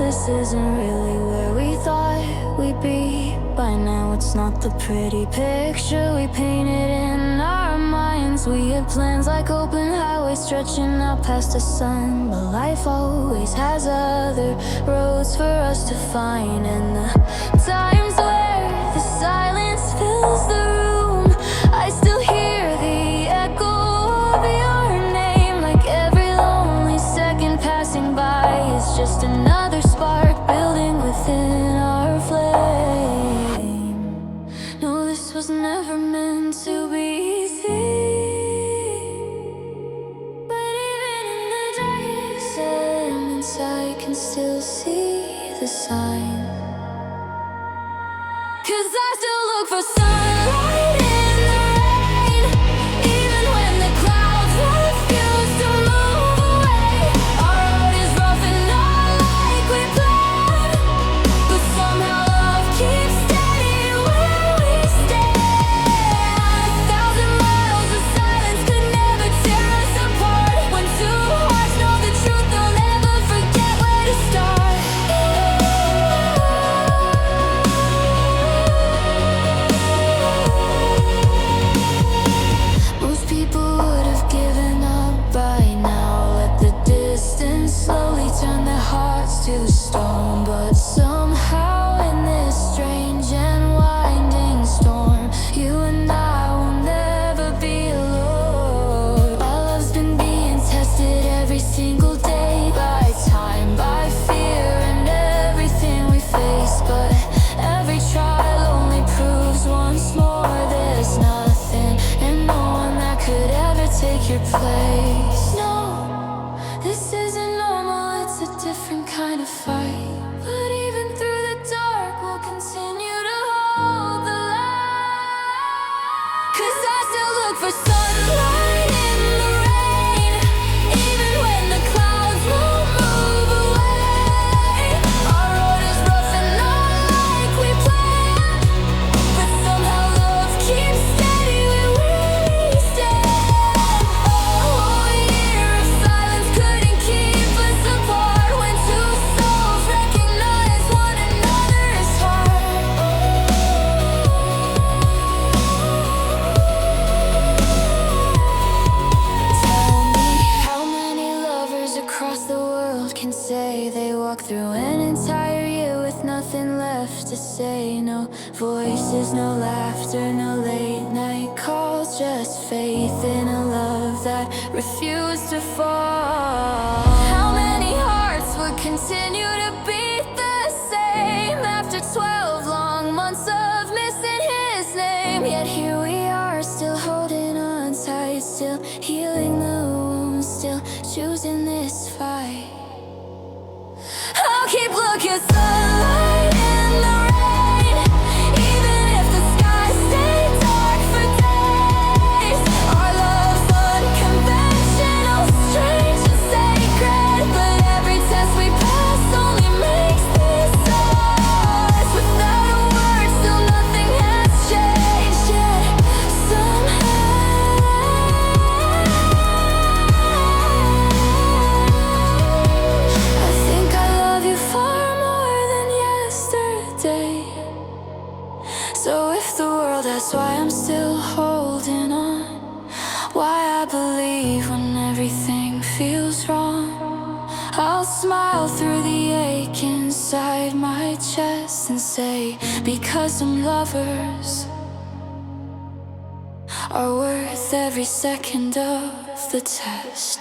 this isn't really where we thought we'd be. By now it's not the pretty picture we painted in our minds. We had plans like open highways stretching out past the sun, but life always has other roads for us to find. And the times where the silence fills the room, I still hear the echo of your name. Like every lonely second passing by is just another spark building within our flame. No, this was never meant to be easy, but even in the darkest elements I can still see the sign. 'Cause I still look for sunlight in the rain, even when the clouds refuse to move away. Our road is rough and not like we planned, but somehow love keeps steady where we stand. 1,000 miles of silence could never tear us apart. When two hearts know the truth, they'll never forget where to start. Most people would have given up by now, let the distance slowly turn their hearts to stone. But somehow in this strange and winding storm, you and I will never be alone. Our love's been being tested every single day, by time, by fear, and everything we face. But every trial only proves once more there's nothing and no one that could ever take your place. No, this isn't normal, it's a different kind of fight. But even through the dark, we'll continue to hold the light. 'Cause I still look for sunlight in the rain, even when the clouds won't move away. Our road is rough and not like we planned, but somehow love keeps steady where we stand. Oh, a year of silence couldn't keep us apart. When two souls recognize one another's heart. Tell me, how many lovers across the world can say they walk through an entire year with nothing left to say? No voices, no laughter, no late night calls, just faith in a love that refused to fall. How many hearts would continue to beat the same after 12 long months of missing his name? Yet here we are, still holding on tight, still healing the wounds, still choosing this fight. I'll keep looking, sunlight in the rain, even if the skies stay dark for days. Our love's unconventional, strange and sacred, but every test we pass only makes this ours. Without a word, still nothing has changed yet. Somehow I think I love you far more than yesterday. So if the world asks why I'm still holding on, why I believe when everything feels wrong, I'll smile through the ache inside my chest and say, because some lovers are worth every second of the test.